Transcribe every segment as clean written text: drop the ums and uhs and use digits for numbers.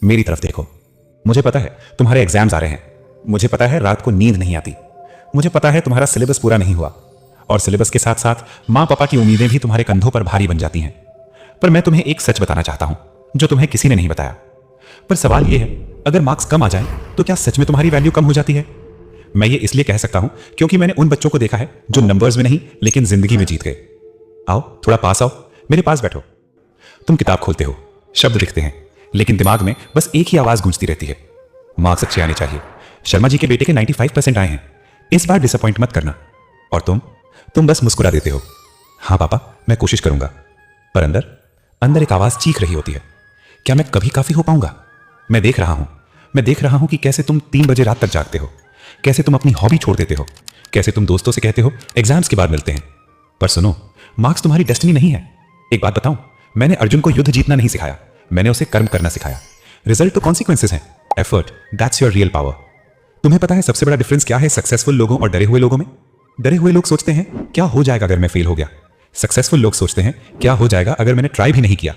मेरी तरफ देखो। मुझे पता है तुम्हारे एग्जाम्स आ रहे हैं, मुझे पता है रात को नींद नहीं आती, मुझे पता है तुम्हारा सिलेबस पूरा नहीं हुआ और सिलेबस के साथ साथ माँ पापा की उम्मीदें भी तुम्हारे कंधों पर भारी बन जाती हैं। पर मैं तुम्हें एक सच बताना चाहता हूं जो तुम्हें किसी ने नहीं बताया। पर सवाल यह है, अगर मार्क्स कम आ जाएं तो क्या सच में तुम्हारी वैल्यू कम हो जाती है? मैं ये इसलिए कह सकता हूं क्योंकि मैंने उन बच्चों को देखा है जो नंबर्स में नहीं लेकिन जिंदगी में जीत गए। आओ थोड़ा पास आओ, मेरे पास बैठो। तुम किताब खोलते हो, शब्द लिखते हैं, लेकिन दिमाग में बस एक ही आवाज गूंजती रहती है, मार्क्स अच्छे आने चाहिए। शर्मा जी के बेटे के 95% आए हैं, इस बार डिसअपॉइंट मत करना। और तुम बस मुस्कुरा देते हो, हाँ पापा मैं कोशिश करूंगा। पर अंदर अंदर एक आवाज चीख रही होती है, क्या मैं कभी काफी हो पाऊंगा? मैं देख रहा हूं कि कैसे तुम 3 बजे रात तक जागते हो, कैसे तुम अपनी हॉबी छोड़ देते हो, कैसे तुम दोस्तों से कहते हो एग्जाम्स के बाद मिलते हैं। पर सुनो, मार्क्स तुम्हारी डेस्टिनी नहीं है। एक बात बताऊं, मैंने अर्जुन को युद्ध जीतना नहीं सिखाया, मैंने उसे कर्म करना सिखाया। रिजल्ट तो कॉन्सिक्वेंसेस हैं, effort that's your real power. तुम्हें पता है सबसे बड़ा डिफरेंस क्या है सक्सेसफुल लोगों और डरे हुए लोगों में? डरे हुए लोग सोचते हैं क्या हो जाएगा अगर मैं फेल हो गया, सक्सेसफुल लोग सोचते हैं क्या हो जाएगा अगर मैंने ट्राई भी नहीं किया।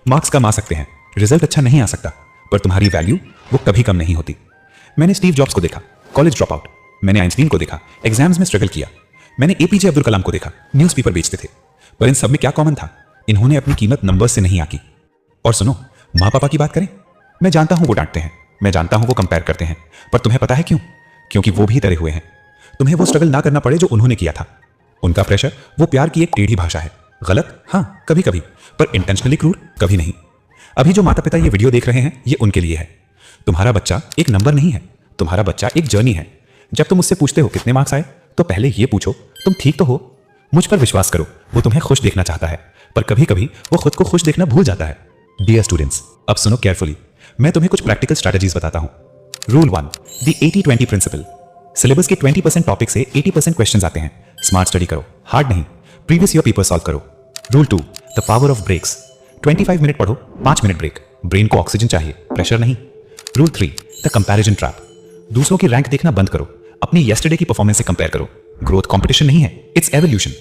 मार्क्स कम आ सकते हैं, रिजल्ट अच्छा नहीं आ सकता, पर तुम्हारी वैल्यू वो कभी कम नहीं होती। मैंने स्टीव जॉब्स को देखा, कॉलेज ड्रॉप आउट। मैंने आइंस्टीन को देखा, एग्जाम्स में स्ट्रगल किया। मैंने एपीजे अब्दुल कलाम को देखा, न्यूज़पेपर बेचते थे। पर इन सब में क्या कॉमन था? इन्होंने अपनी कीमत नंबर से नहीं आकी। और सुनो, माँ पापा की बात करें, मैं जानता हूं वो डांटते हैं, मैं जानता हूं वो कंपेयर करते हैं, पर तुम्हें पता है क्यों? क्योंकि वो भी डरे हुए हैं। तुम्हें वो स्ट्रगल ना करना पड़े जो उन्होंने किया था। उनका प्रेशर वो प्यार की एक टेढ़ी भाषा है, गलत हाँ कभी कभी, पर इंटेंशनली क्रूर कभी नहीं। अभी जो माता पिता ये वीडियो देख रहे हैं ये उनके लिए है। तुम्हारा बच्चा एक नंबर नहीं है, तुम्हारा बच्चा एक जर्नी है। जब तुम उससे पूछते हो कितने मार्क्स आए, तो पहले ये पूछो तुम ठीक तो हो। मुझ पर विश्वास करो, वो तुम्हें खुश देखना चाहता है, पर कभी कभी वो खुद को खुश देखना भूल जाता है। डियर स्टूडेंट्स, अब सुनो केयरफुली, मैं तुम्हें कुछ प्रैक्टिकल स्ट्रैटेजीज बताता हूं। Rule 1, the 80-20 principal. सिलेबस के 20% टॉपिक से 80% क्वेश्चंस आते हैं। स्मार्ट स्टडी करो, हार्ड नहीं। प्रीवियस ईयर पेपर सॉल्व करो। Rule 2, the power of breaks. 25 minute पढ़ो, 5 मिनट ब्रेक। ब्रेन को ऑक्सीजन चाहिए, प्रेशर नहीं। Rule 3, the comparison trap. दूसरों की रैंक देखना बंद करो, अपनी येस्टरडे की परफॉर्मेंस से कंपेयर करो। ग्रोथ कंपटीशन नहीं है, it's evolution.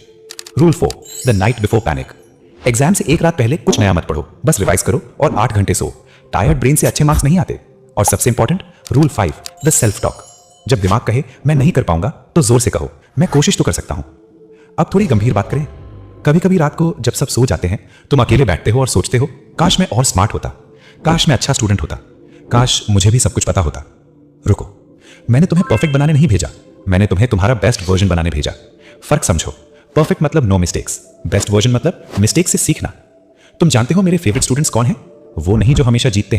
Rule 4, the night before panic. Exam से एक रात पहले कुछ नया मत पढ़ो, बस रिवाइज करो और 8 घंटे सो। टायर्ड ब्रेन से अच्छे मार्क्स नहीं आते। और सबसे important, rule 5, the self talk. जब दिमाग कहे मैं नहीं कर पाऊंगा, तो जोर से कहो मैं कोशिश तो कर सकता हूं। अब थोड़ी गंभीर बात करें। कभी कभी रात को जब सब सो जाते हैं, तुम अकेले बैठते हो और सोचते हो काश मैं और स्मार्ट होता, काश मैं अच्छा स्टूडेंट होता, काश मुझे भी सब कुछ पता होता। रुको, मैंने तुम्हें परफेक्ट बनाने नहीं भेजा, मैंने तुम्हें तुम्हारा बेस्ट वर्जन बनाने भेजा। फर्क समझो, परफेक्ट मतलब नो मिस्टेक्स, बेस्ट वर्जन मतलब मिस्टेक से सीखना। तुम जानते हो मेरे फेवरेट स्टूडेंट्स कौन हैं? वो नहीं जो हमेशा जीतते हैं,